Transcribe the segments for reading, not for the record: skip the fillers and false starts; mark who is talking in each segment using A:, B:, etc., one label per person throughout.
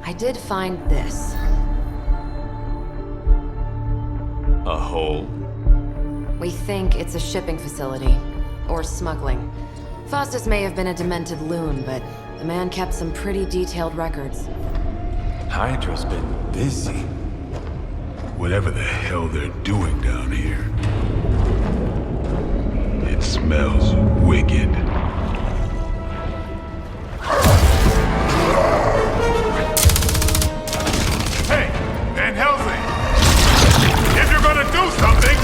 A: I did find this.
B: A hole?
A: We think it's a shipping facility. Or smuggling. Faustus may have been a demented loon, but the man kept some pretty detailed records.
B: Hydra's been busy.
C: Whatever the hell they're doing down here. It smells wicked. Hey, Van Helsing! If you're gonna do something,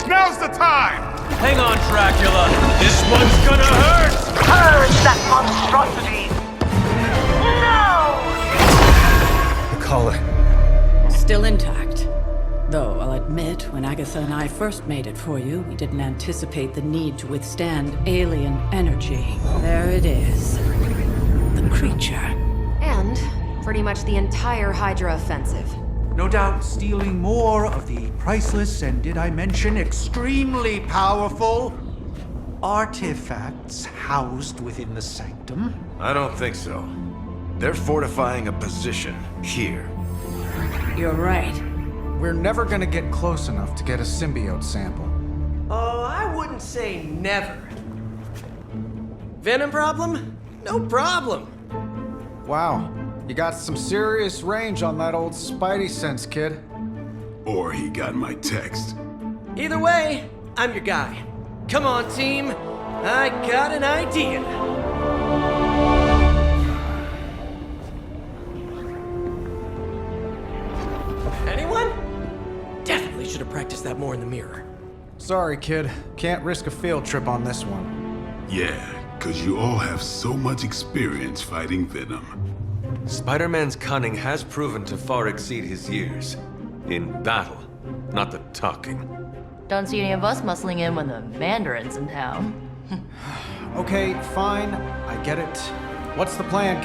C: now's the time!
D: Hang on, Dracula. This one's gonna hurt!
E: Purge that monstrosity! No!
D: The collar.
F: Still intact. Though, I'll admit, when Agatha and I first made it for you, we didn't anticipate the need to withstand alien energy. There it is. The creature.
A: And pretty much the entire Hydra offensive.
G: No doubt stealing more of the priceless and, did I mention, extremely powerful artifacts housed within the sanctum.
B: I don't think so. They're fortifying a position here.
F: You're right.
H: We're never gonna get close enough to get a symbiote sample.
I: Oh, I wouldn't say never. Venom problem? No problem.
H: Wow, you got some serious range on that old Spidey sense, kid.
C: Or he got my text.
I: Either way, I'm your guy. Come on, team. I got an idea. Anyone? Definitely should have practiced that more in the mirror.
H: Sorry, kid. Can't risk a field trip on this one.
C: Yeah, 'cause you all have so much experience fighting Venom.
B: Spider-Man's cunning has proven to far exceed his years. In battle, not the talking.
J: Don't see any of us muscling in when the Mandarin's in town.
H: Okay, fine. I get it. What's the plan,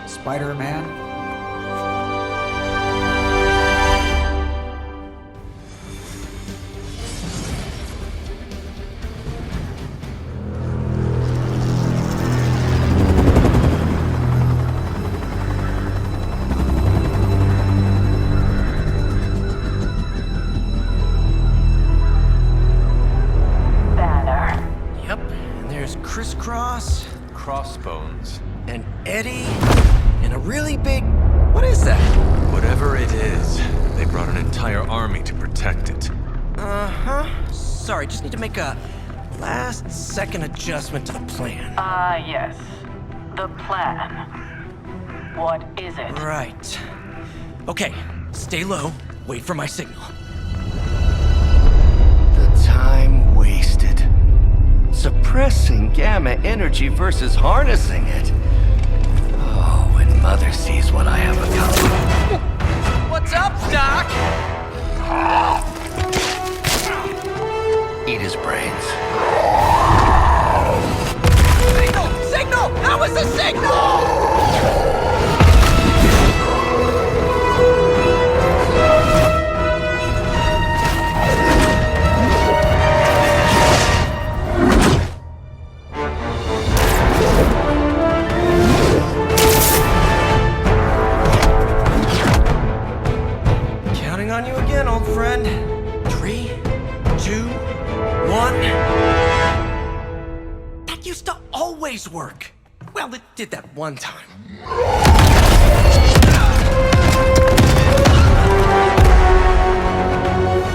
H: Spider-Man?
I: Yep, and there's Crisscross,
B: Crossbones.
I: and Eddie, and a really big... What is that?
B: Whatever it is, they brought an entire army to protect it.
I: Uh-huh. Sorry, just need to make a last-second adjustment to the plan.
E: Yes. The plan. What is it?
I: Right. Okay, stay low, wait for my signal.
K: The time wasted. Suppressing gamma energy versus harnessing it. Oh, when Mother sees what I have accomplished.
I: What's up, Doc?
K: Eat his brains.
I: Signal! Signal! That was the signal! Counting on you again, old friend. 3, 2, 1. That used to always work. Well, it did that one time.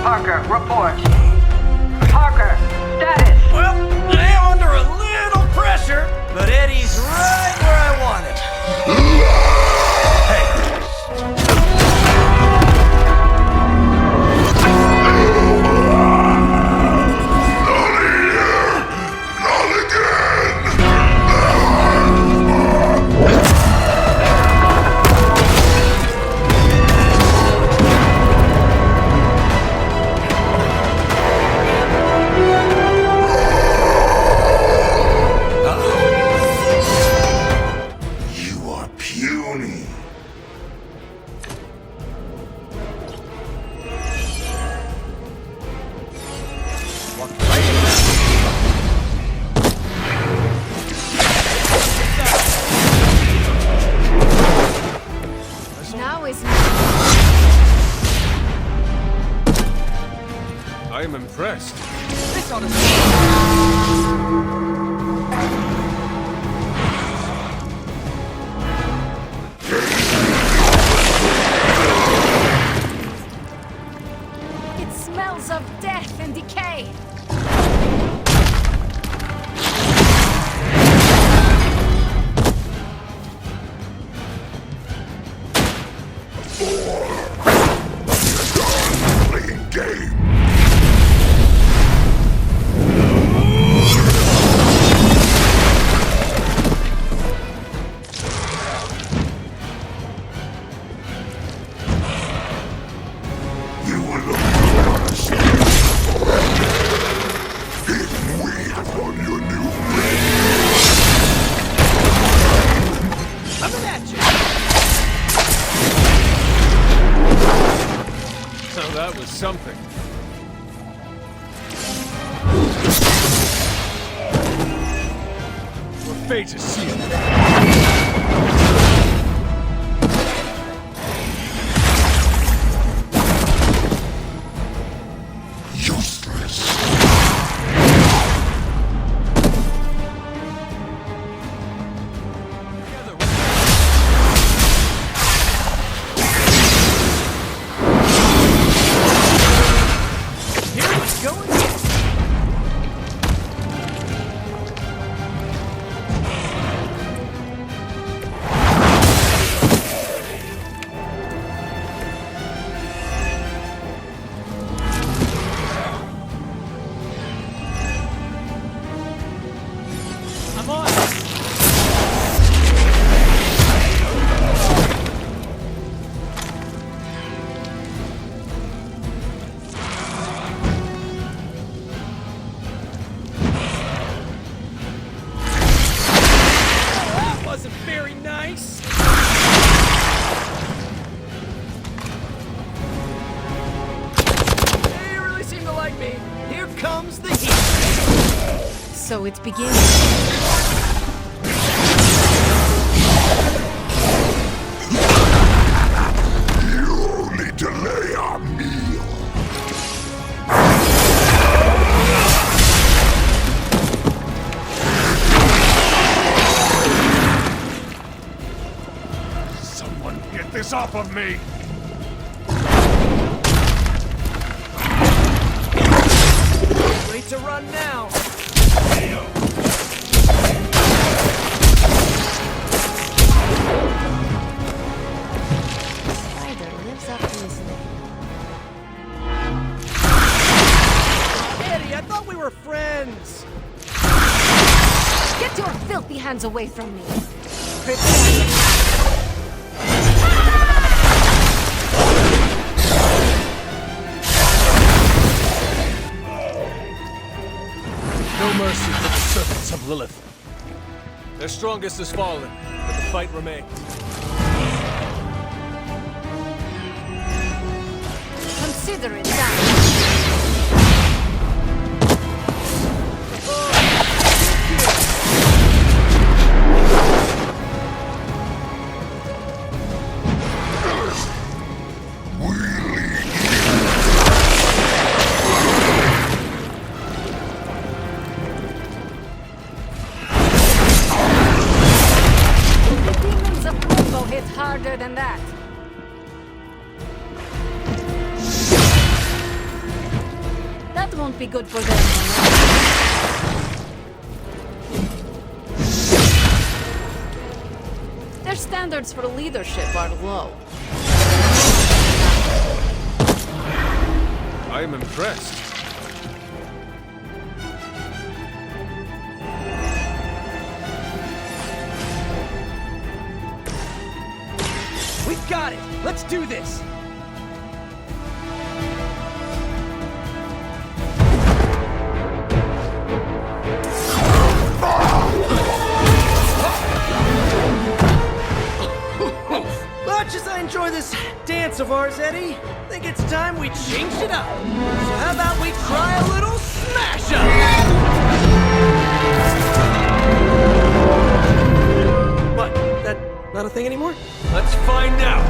E: Parker, report. Parker, status.
I: Well, I am under a little pressure, but Eddie's right where I want him.
B: I am impressed.
I: This ought to
L: It smells of death and decay.
C: Playing game. You will look on your new friend.
I: coming at you.
B: Now that was something. Your fate is sealed.
C: Useless.
I: Here we go again. I'm on. That wasn't very nice. They really seem to like me. Here comes the heat.
L: So it's beginning.
C: You only delay our meal. Someone get this off of me!
I: Ready to run now.
L: Spider lives up to his name.
I: Eddie, I thought we were friends.
L: Get your filthy hands away from me.
B: No mercy for the servants of Lilith. Their strongest is fallen, but the fight remains.
L: Consider it done. The demons of Limbo hit harder than that. That won't be good for them. Their standards for leadership are low.
B: I am impressed.
I: We've got it. Let's do this. Much as I enjoy this dance of ours, Eddie, I think it's time we changed it up. So how about we try a little smash up? What? That not a thing anymore?
B: Let's find out.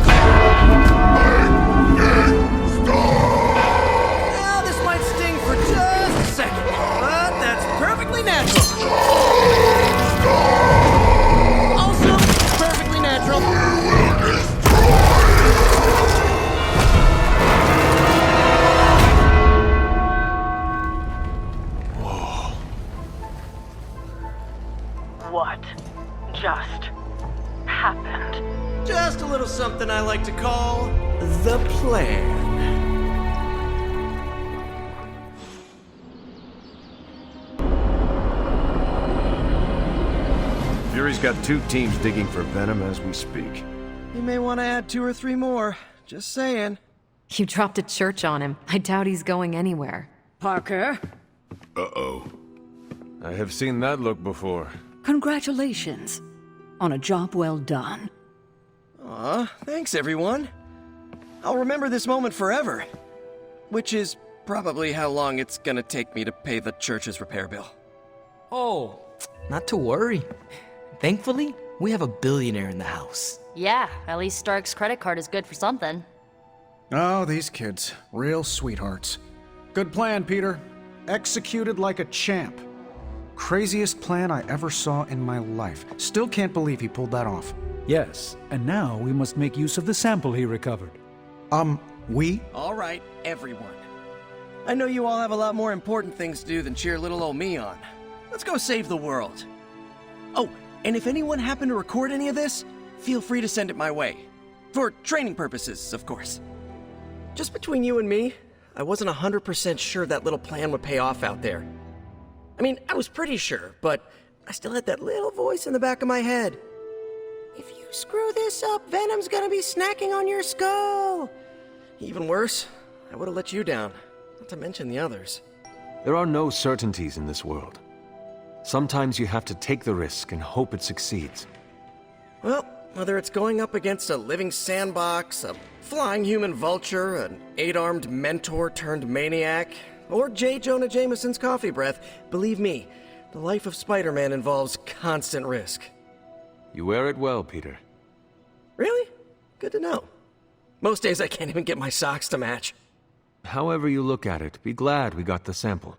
I: Well, this might sting
E: What just happened?
I: Just a little something I like to call the plan.
D: Fury's got 2 teams digging for Venom as we speak.
I: You may want to add 2 or 3 more. Just saying.
A: You dropped a church on him. I doubt he's going anywhere.
F: Parker,
B: Uh-oh. I have seen that look before.
F: congratulations on a job well done.
I: Aw, thanks everyone. I'll remember this moment forever. Which is probably how long it's gonna take me to pay the church's repair bill.
M: Oh, not to worry. Thankfully, we have a billionaire in the house.
J: Yeah, at least Stark's credit card is good for something.
H: Oh, these kids. Real sweethearts. Good plan, Peter. Executed like a champ. Craziest plan I ever saw in my life. Still can't believe he pulled that off.
G: Yes, and now we must make use of the sample he recovered.
H: We?
I: Alright, everyone. I know you all have a lot more important things to do than cheer little old me on. Let's go save the world. Oh, and if anyone happened to record any of this, feel free to send it my way. For training purposes, of course. Just between you and me, I wasn't 100% sure that little plan would pay off out there. I mean, I was pretty sure, but I still had that little voice in the back of my head. If you screw this up, Venom's gonna be snacking on your skull. Even worse, I would have let you down, not to mention the others.
B: There are no certainties in this world. Sometimes you have to take the risk and hope it succeeds.
I: Well, whether it's going up against a living sandbox, a flying human vulture, an 8-armed mentor turned maniac, or J. Jonah Jameson's coffee breath, believe me, the life of Spider-Man involves constant risk.
B: You wear it well, Peter.
I: Really? Good to know. Most days I can't even get my socks to match.
B: However you look at it, be glad we got the sample.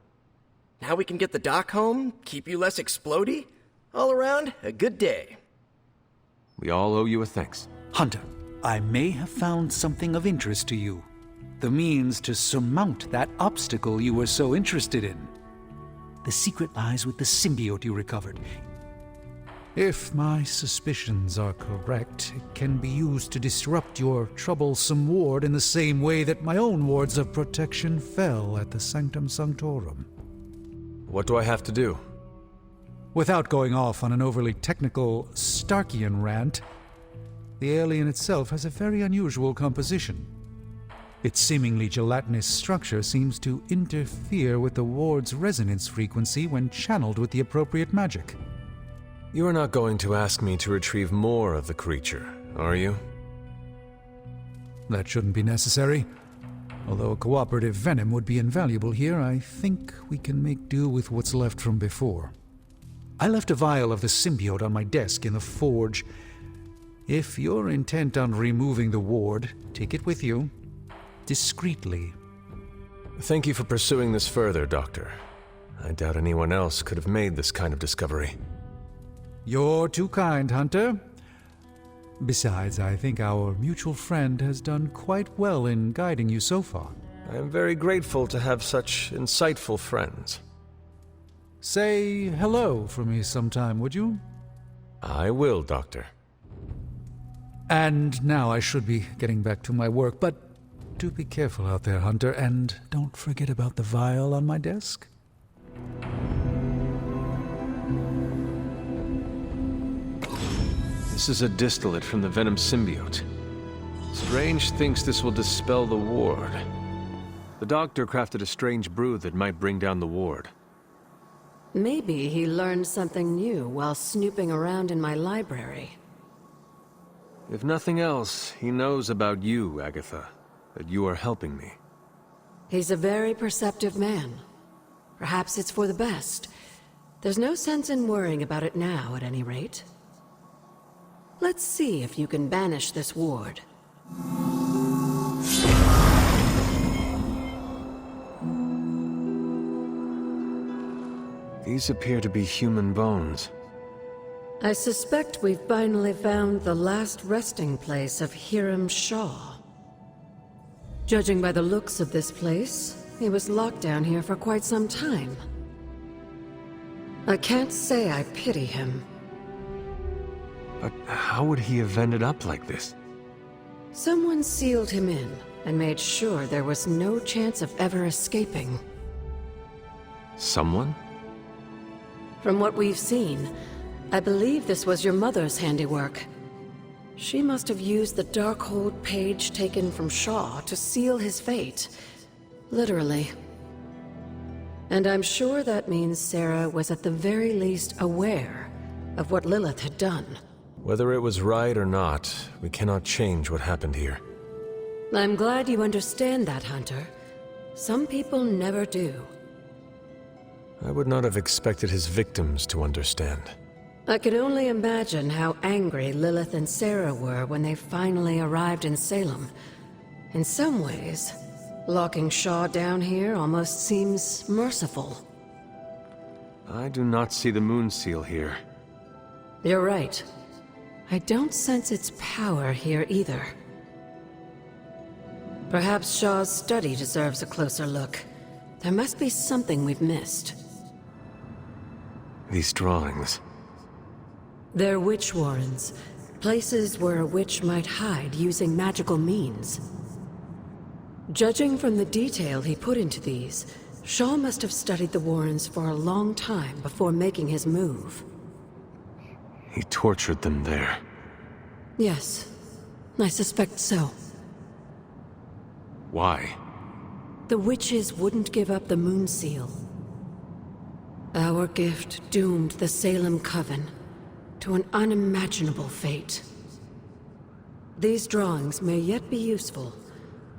I: Now we can get the doc home, keep you less explodey. All around, a good day.
B: We all owe you a thanks.
G: Hunter, I may have found something of interest to you. The means to surmount that obstacle you were so interested in. The secret lies with the symbiote you recovered. If my suspicions are correct, it can be used to disrupt your troublesome ward in the same way that my own wards of protection fell at the Sanctum Sanctorum.
B: What do I have to do?
G: Without going off on an overly technical Starkian rant, the alien itself has a very unusual composition. Its seemingly gelatinous structure seems to interfere with the ward's resonance frequency when channeled with the appropriate magic.
B: You are not going to ask me to retrieve more of the creature, are you?
G: That shouldn't be necessary. Although a cooperative venom would be invaluable here, I think we can make do with what's left from before. I left a vial of the symbiote on my desk in the forge. If you're intent on removing the ward, take it with you. Discreetly.
B: Thank you for pursuing this further, Doctor. I doubt anyone else could have made this kind of discovery.
G: You're too kind, Hunter. Besides, I think our mutual friend has done quite well in guiding you so far.
B: I am very grateful to have such insightful friends.
G: Say hello for me sometime, would you?
B: I will, Doctor.
G: And now I should be getting back to my work, but do be careful out there, Hunter, and don't forget about the vial on my desk.
B: This is a distillate from the Venom symbiote. Strange thinks this will dispel the ward. The doctor crafted a strange brew that might bring down the ward.
F: Maybe he learned something new while snooping around in my library.
B: If nothing else, he knows about you, Agatha, that you are helping me.
F: He's a very perceptive man. Perhaps it's for the best. There's no sense in worrying about it now, at any rate. Let's see if you can banish this ward.
B: These appear to be human bones.
F: I suspect we've finally found the last resting place of Hiram Shaw. Judging by the looks of this place, he was locked down here for quite some time. I can't say I pity him.
B: But how would he have ended up like this?
F: Someone sealed him in and made sure there was no chance of ever escaping.
B: Someone?
F: From what we've seen, I believe this was your mother's handiwork. She must have used the Darkhold page taken from Shaw to seal his fate. Literally. And I'm sure that means Sarah was at the very least aware of what Lilith had done.
B: Whether it was right or not, we cannot change what happened here.
F: I'm glad you understand that, Hunter. Some people never do.
B: I would not have expected his victims to understand.
F: I can only imagine how angry Lilith and Sarah were when they finally arrived in Salem. In some ways, locking Shaw down here almost seems merciful.
B: I do not see the moon seal here.
F: You're right. I don't sense its power here either. Perhaps Shaw's study deserves a closer look. There must be something we've missed.
B: These drawings.
F: They're witch warrens, places where a witch might hide using magical means. Judging from the detail he put into these, Shaw must have studied the warrens for a long time before making his move.
B: He tortured them there.
F: Yes, I suspect so.
B: Why?
F: The witches wouldn't give up the moon seal. Our gift doomed the Salem Coven to an unimaginable fate. These drawings may yet be useful.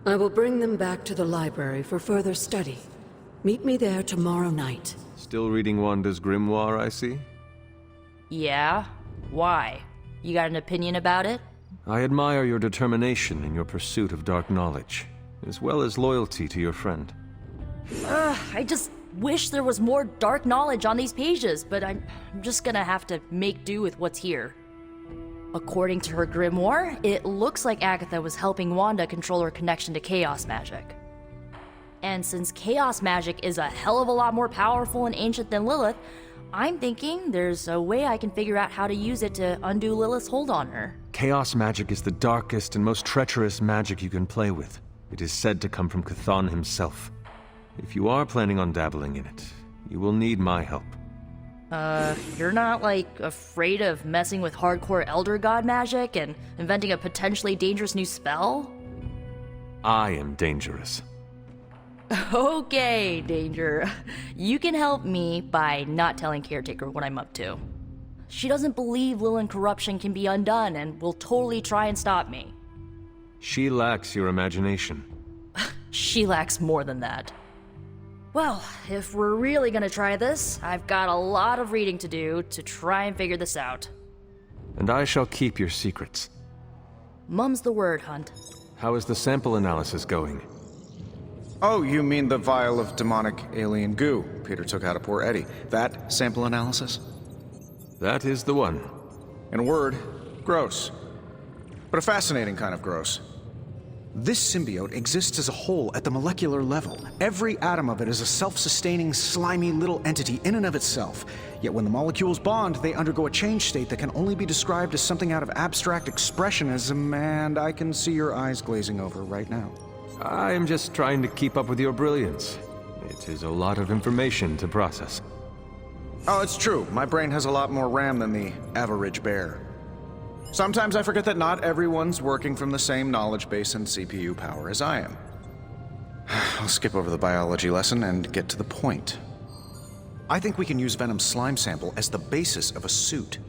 F: I will bring them back to the library for further study. Meet me there tomorrow night.
B: Still reading Wanda's grimoire, I see?
J: Yeah? Why? You got an opinion about it?
B: I admire your determination in your pursuit of dark knowledge, as well as loyalty to your friend.
J: I just wish there was more dark knowledge on these pages, but I'm just gonna have to make do with what's here. According to her grimoire, it looks like Agatha was helping Wanda control her connection to chaos magic. And since chaos magic is a hell of a lot more powerful and ancient than Lilith, I'm thinking there's a way I can figure out how to use it to undo Lilith's hold on her.
B: Chaos magic is the darkest and most treacherous magic you can play with. It is said to come from Chthon himself. If you are planning on dabbling in it, you will need my help.
J: You're not, like, afraid of messing with hardcore Elder God magic and inventing a potentially dangerous new spell?
B: I am dangerous.
J: Okay, Danger. You can help me by not telling Caretaker what I'm up to. She doesn't believe Lilith corruption can be undone and will totally try and stop me.
B: She lacks your imagination.
J: She lacks more than that. Well, if we're really gonna try this, I've got a lot of reading to do to try and figure this out.
B: And I shall keep your secrets.
J: Mum's the word, Hunt.
B: How is the sample analysis going?
H: Oh, you mean the vial of demonic alien goo Peter took out of poor Eddie. That sample analysis?
B: That is the one.
H: In a word, gross. But a fascinating kind of gross. This symbiote exists as a whole at the molecular level. Every atom of it is a self-sustaining, slimy little entity in and of itself. Yet when the molecules bond, they undergo a change state that can only be described as something out of abstract expressionism, and I can see your eyes glazing over right now.
B: I am just trying to keep up with your brilliance. It is a lot of information to process.
H: Oh, it's true. My brain has a lot more RAM than the average bear. Sometimes I forget that not everyone's working from the same knowledge base and CPU power as I am. I'll skip over the biology lesson and get to the point. I think we can use Venom's slime sample as the basis of a suit.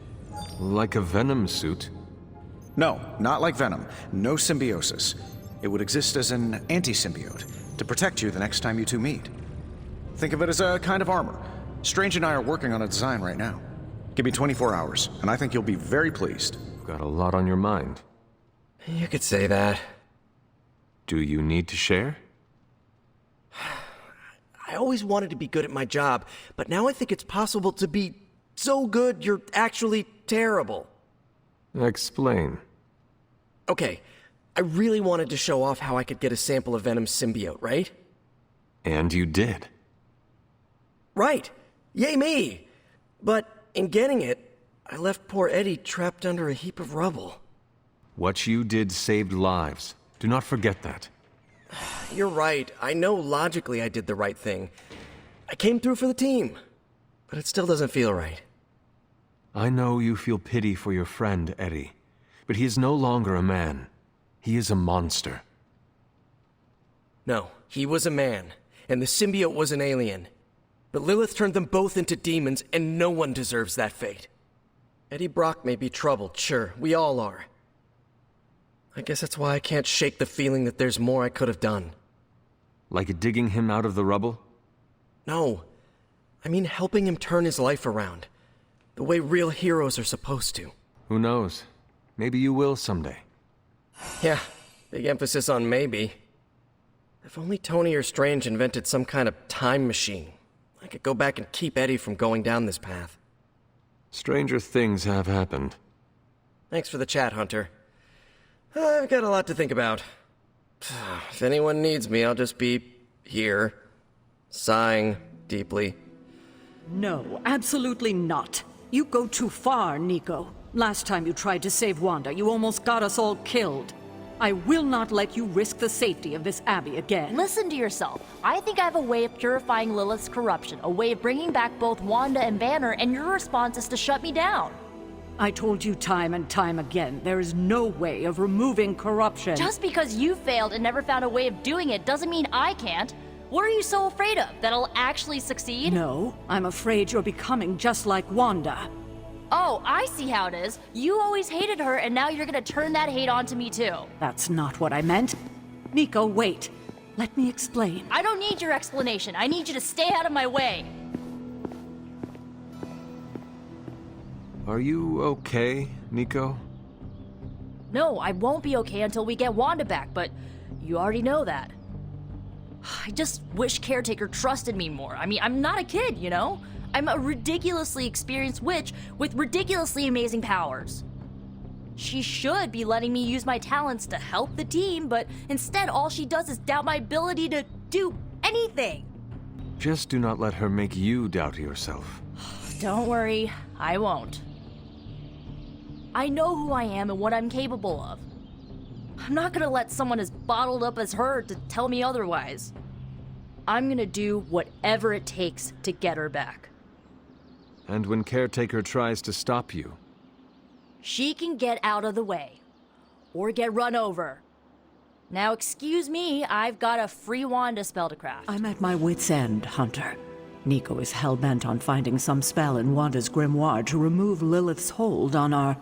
B: Like a Venom suit?
H: No, not like Venom. No symbiosis. It would exist as an anti-symbiote, to protect you the next time you two meet. Think of it as a kind of armor. Strange and I are working on a design right now. Give me 24 hours, and I think you'll be very pleased.
B: You've got a lot on your mind.
I: You could say that.
B: Do you need to share?
I: I always wanted to be good at my job, but now I think it's possible to be so good you're actually terrible.
B: Explain.
I: Okay, I really wanted to show off how I could get a sample of Venom's symbiote, right?
B: And you did.
I: Right. Yay me! But in getting it, I left poor Eddie trapped under a heap of rubble.
B: What you did saved lives. Do not forget that.
I: You're right. I know logically I did the right thing. I came through for the team. But it still doesn't feel right.
B: I know you feel pity for your friend, Eddie. But he is no longer a man. He is a monster.
I: No, he was a man. And the symbiote was an alien. But Lilith turned them both into demons, and no one deserves that fate. Eddie Brock may be troubled, sure. We all are. I guess that's why I can't shake the feeling that there's more I could have done.
B: Like digging him out of the rubble?
I: No. I mean helping him turn his life around. The way real heroes are supposed to.
B: Who knows? Maybe you will someday.
I: Yeah, big emphasis on maybe. If only Tony or Strange invented some kind of time machine, I could go back and keep Eddie from going down this path.
B: Stranger things have happened.
I: Thanks for the chat, Hunter. I've got a lot to think about. If anyone needs me, I'll just be here, sighing deeply.
F: No, absolutely not. You go too far, Nico. Last time you tried to save Wanda, you almost got us all killed. I will not let you risk the safety of this Abbey again.
J: Listen to yourself. I think I have a way of purifying Lilith's corruption, a way of bringing back both Wanda and Banner, and your response is to shut me down.
F: I told you time and time again, there is no way of removing corruption.
J: Just because you failed and never found a way of doing it doesn't mean I can't. What are you so afraid of? That I'll actually succeed?
F: No, I'm afraid you're becoming just like Wanda.
J: Oh, I see how it is. You always hated her, and now you're gonna turn that hate onto me too.
F: That's not what I meant. Nico, wait. Let me explain.
J: I don't need your explanation. I need you to stay out of my way.
B: Are you okay, Nico?
J: No, I won't be okay until we get Wanda back, but you already know that. I just wish Caretaker trusted me more. I mean, I'm not a kid, you know? I'm a ridiculously experienced witch with ridiculously amazing powers. She should be letting me use my talents to help the team, but instead all she does is doubt my ability to do anything.
B: Just do not let her make you doubt yourself.
J: Don't worry, I won't. I know who I am and what I'm capable of. I'm not gonna let someone as bottled up as her to tell me otherwise. I'm gonna do whatever it takes to get her back.
B: And when Caretaker tries to stop you?
J: She can get out of the way. Or get run over. Now excuse me, I've got a free Wanda spell to craft.
F: I'm at my wit's end, Hunter. Nico is hell-bent on finding some spell in Wanda's grimoire to remove Lilith's hold on our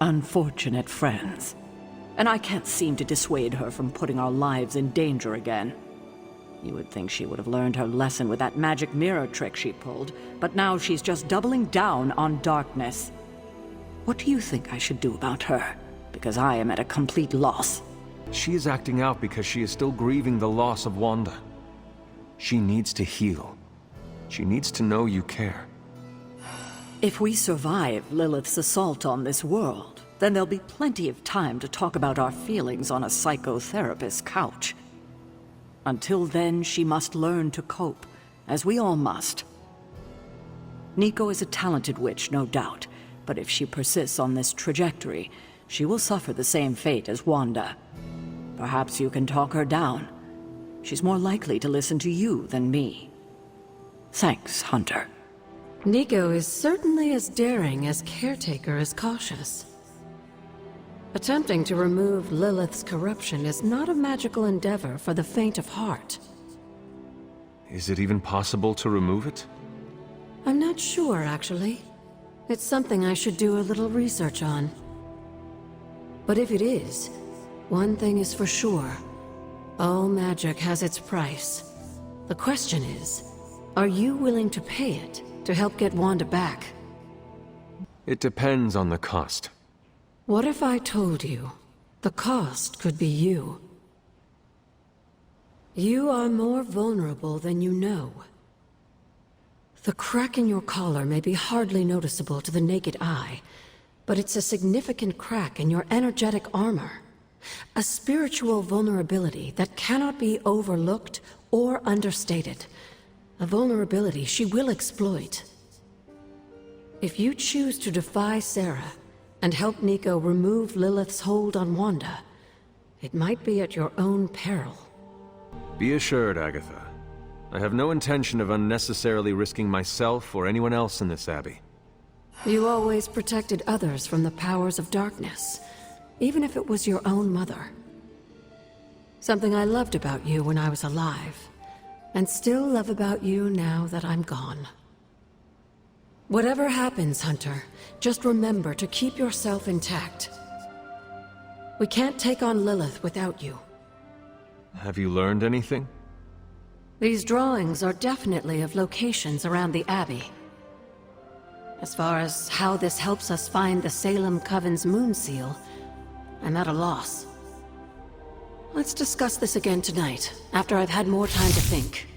F: unfortunate friends. And I can't seem to dissuade her from putting our lives in danger again. You would think she would have learned her lesson with that magic mirror trick she pulled, but now she's just doubling down on darkness. What do you think I should do about her? Because I am at a complete loss.
B: She is acting out because she is still grieving the loss of Wanda. She needs to heal. She needs to know you care.
F: If we survive Lilith's assault on this world, then there'll be plenty of time to talk about our feelings on a psychotherapist's couch. Until then, she must learn to cope, as we all must. Nico is a talented witch, no doubt, but if she persists on this trajectory, she will suffer the same fate as Wanda. Perhaps you can talk her down. She's more likely to listen to you than me. Thanks, Hunter.
N: Nico is certainly as daring as Caretaker is cautious. Attempting to remove Lilith's corruption is not a magical endeavor for the faint of heart.
B: Is it even possible to remove it?
N: I'm not sure, actually. It's something I should do a little research on. But if it is, one thing is for sure. All magic has its price. The question is, are you willing to pay it to help get Wanda back?
B: It depends on the cost.
N: What if I told you the cost could be you? You are more vulnerable than you know. The crack in your collar may be hardly noticeable to the naked eye, but it's a significant crack in your energetic armor. A spiritual vulnerability that cannot be overlooked or understated. A vulnerability she will exploit. If you choose to defy Sarah and help Nico remove Lilith's hold on Wanda, it might be at your own peril.
B: Be assured, Agatha. I have no intention of unnecessarily risking myself or anyone else in this abbey.
N: You always protected others from the powers of darkness, even if it was your own mother. Something I loved about you when I was alive, and still love about you now that I'm gone. Whatever happens, Hunter, just remember to keep yourself intact. We can't take on Lilith without you.
B: Have you learned anything?
N: These drawings are definitely of locations around the Abbey. As far as how this helps us find the Salem Coven's moon seal, I'm at a loss. Let's discuss this again tonight, after I've had more time to think.